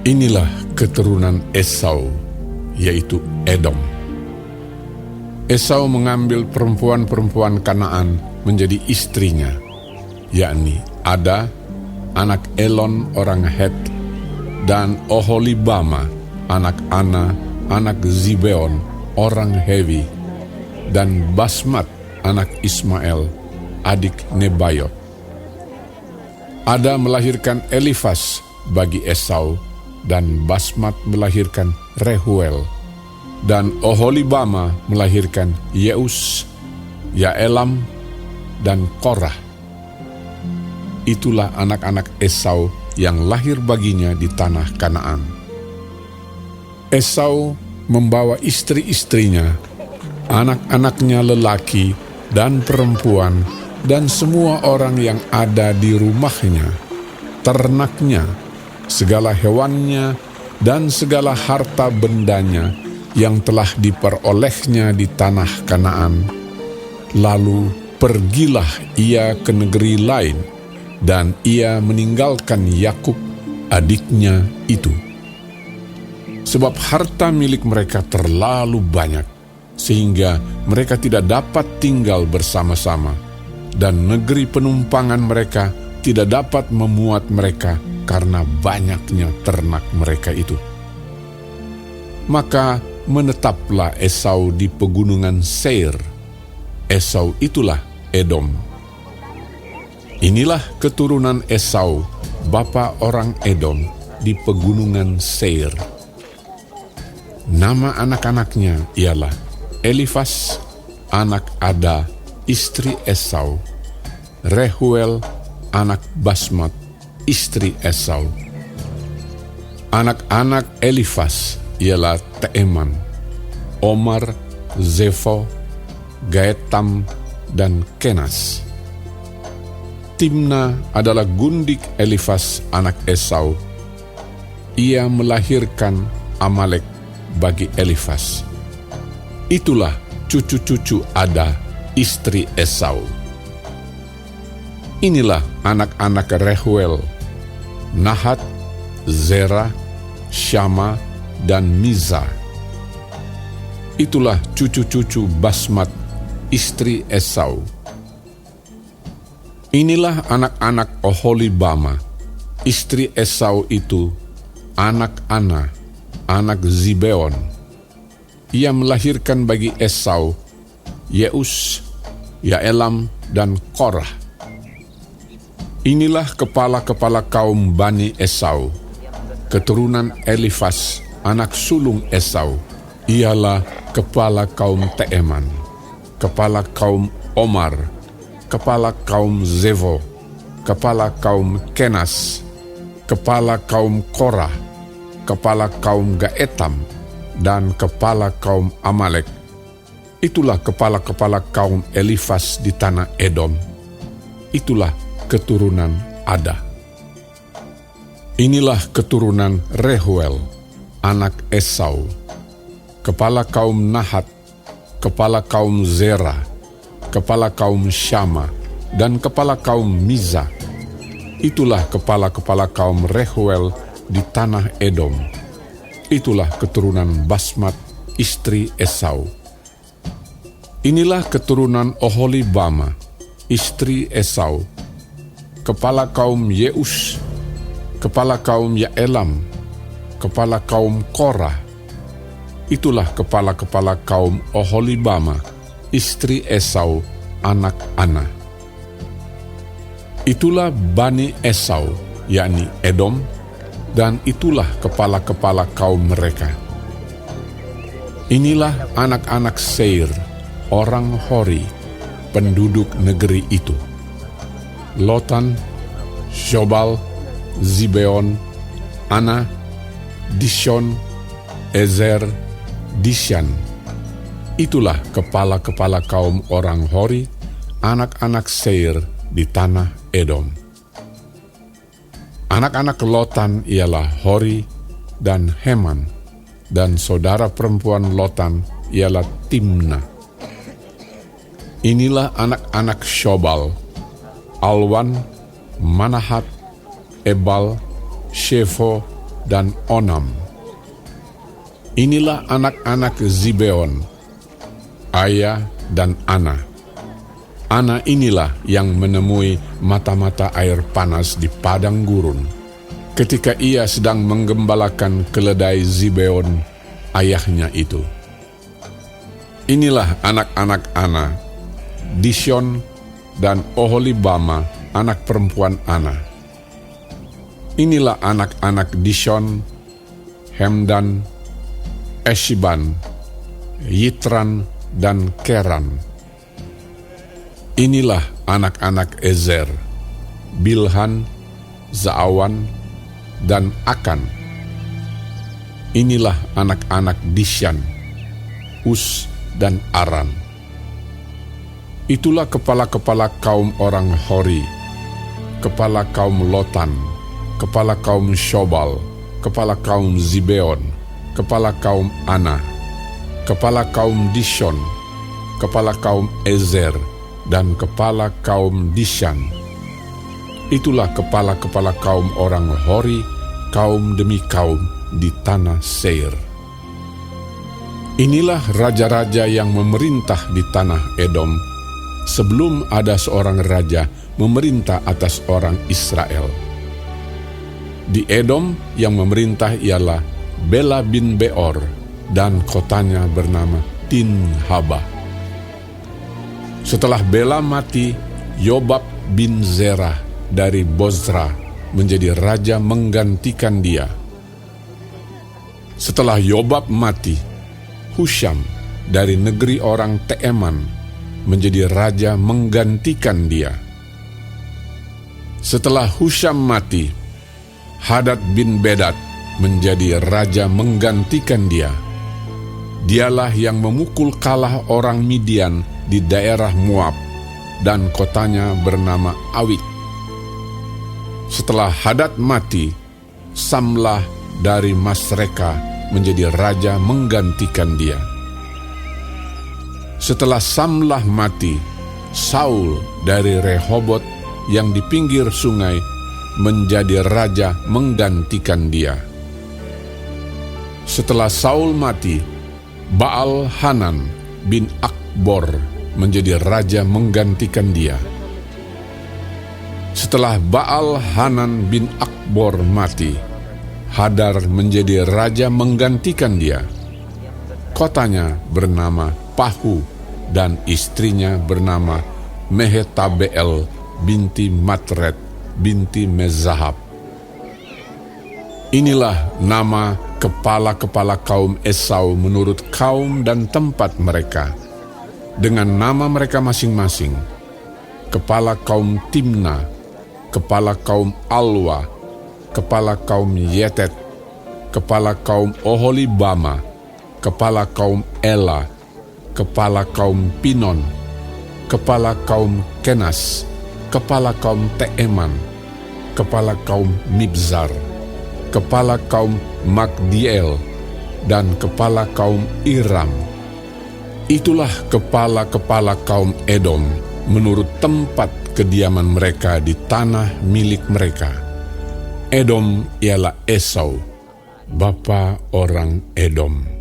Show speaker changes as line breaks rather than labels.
Inilah keturunan Esau, yaitu Edom. Esau mengambil perempuan-perempuan Kanaan menjadi istrinya, yakni Ada, anak Elon orang Het, dan Oholibama, anak Ana, anak Zibeon orang Hewi, dan Basmat, anak Ismael, adik Nebayot. Ada melahirkan Elifas bagi Esau, dan Basmat melahirkan Rehuel, dan Oholibama melahirkan Yeus, Yaelam, dan Korah. Itulah anak-anak Esau yang lahir baginya di tanah Kanaan. Esau membawa istri-istrinya, anak-anaknya lelaki dan perempuan, dan semua orang yang ada di rumahnya, ternaknya, segala hewannya, dan segala harta bendanya yang telah diperolehnya di tanah Kanaan. Lalu pergilah ia ke negeri lain, dan ia meninggalkan Yakub, adiknya itu. Sebab harta milik mereka terlalu banyak, sehingga mereka tidak dapat tinggal bersama-sama, dan negeri penumpangan mereka tidak dapat memuat mereka karena banyaknya ternak mereka itu. Maka menetaplah Esau di pegunungan Seir. Esau itulah Edom. Inilah keturunan Esau, bapa orang Edom, di pegunungan Seir. Nama anak-anaknya ialah Elifas, anak Ada, istri Esau, Rehuel, anak Basmat, istri Esau. Anak-anak Elifas ialah Teeman, Omar, Zefo, Gaetam, dan Kenas. Timna adalah gundik Elifas anak Esau. Ia melahirkan Amalek bagi Elifas. Itulah cucu-cucu Ada, istri Esau. Inilah anak-anak Rehuel, Nahat, Zerah, Syama, dan Miza. Itulah cucu-cucu Basmat, istri Esau. Inilah anak-anak Oholibama, istri Esau itu, anak Ana, anak Zibeon. Ia melahirkan bagi Esau Yeus, Yaelam, dan Korah. Inilah kepala-kepala kaum Bani Esau, keturunan Elifas, anak sulung Esau. Ialah kepala kaum Teeman, kepala kaum Omar, kepala kaum Zevo, kepala kaum Kenas, kepala kaum Korah, kepala kaum Gaetam, dan kepala kaum Amalek. Itulah kepala-kepala kaum Elifas di tanah Edom. Itulah keturunan Ada. Inilah keturunan Rehuel, anak Esau, kepala kaum Nahat, kepala kaum Zerah, kepala kaum Syama, dan kepala kaum Miza. Itulah kepala-kepala kaum Rehuel di tanah Edom. Itulah keturunan Basmat, istri Esau. Inilah keturunan Oholibama, istri Esau, kepala kaum Yeus, kepala kaum Yaelam, kepala kaum Korah. Itulah kepala-kepala kaum Oholibama, istri Esau, anak Ana. Itulah Bani Esau, yakni Edom, dan itulah kepala-kepala kaum mereka. Inilah anak-anak Seir, orang Hori, penduduk negeri itu: Lotan, Shobal, Zibeon, Ana, Dishon, Ezer, Dishan. Itulah kepala-kepala kaum orang Hori, anak-anak Seir di tanah Edom. Anak-anak Lotan ialah Hori dan Heman, dan saudara perempuan Lotan ialah Timna. Inilah anak-anak Shobal: Alwan, Manahat, Ebal, Shefo, dan Onam. Inilah anak-anak Zibeon, Aya dan Ana. Ana inilah yang menemui mata-mata air panas di padang gurun, ketika ia sedang menggembalakan keledai Zibeon, ayahnya itu. Inilah anak-anak Ana, Dishon dan Oholibama, anak perempuan Ana. Inilah anak-anak Dishon, Hemdan, Eshiban, Yitran, dan Keran. Inilah anak-anak Ezer, Bilhan, Zaawan, dan Akan. Inilah anak-anak Dishan, Us, dan Aran. Itulah kepala-kepala kaum orang Hori, kepala kaum Lotan, kepala kaum Shobal, kepala kaum Zibeon, kepala kaum Ana, kepala kaum Dishon, kepala kaum Ezer, dan kepala kaum Dishan. Itulah kepala-kepala kaum orang Hori, kaum demi kaum di tanah Seir. Inilah raja-raja yang memerintah di tanah Edom, sebelum ada seorang raja memerintah atas orang Israel. Di Edom yang memerintah ialah Bela bin Beor, dan kotanya bernama Dinhaba. Setelah Bela mati, Yobab bin Zerah dari Bozra menjadi raja menggantikan dia. Setelah Yobab mati, Husham dari negeri orang Teeman menjadi raja menggantikan dia. Setelah Husham mati, Hadad bin Bedad menjadi raja menggantikan dia. Dialah yang memukul kalah orang Midian di daerah Moab, dan kotanya bernama Awit. Setelah Hadad mati, Samlah dari Masreka menjadi raja menggantikan dia. Setelah Samlah mati, Saul dari Rehobot yang di pinggir sungai menjadi raja menggantikan dia. Setelah Saul mati, Baal Hanan bin Akbor menjadi raja menggantikan dia. Setelah Baal Hanan bin Akbor mati, Hadar menjadi raja menggantikan dia. Kotanya bernama Pahu, dan istrinya bernama Mehetabeel binti Matred binti Mezahab. Inilah nama kepala-kepala kaum Esau menurut kaum dan tempat mereka, dengan nama mereka masing-masing: kepala kaum Timna, kepala kaum Alwa, kepala kaum Yetet, kepala kaum Oholibama, kepala kaum Ela, kepala kaum Pinon, kepala kaum Kenas, kepala kaum Teeman, kepala kaum Mibzar, kepala kaum Magdiel, dan kepala kaum Iram. Itulah kepala-kepala kaum Edom menurut tempat kediaman mereka di tanah milik mereka. Edom ialah Esau, bapa orang Edom.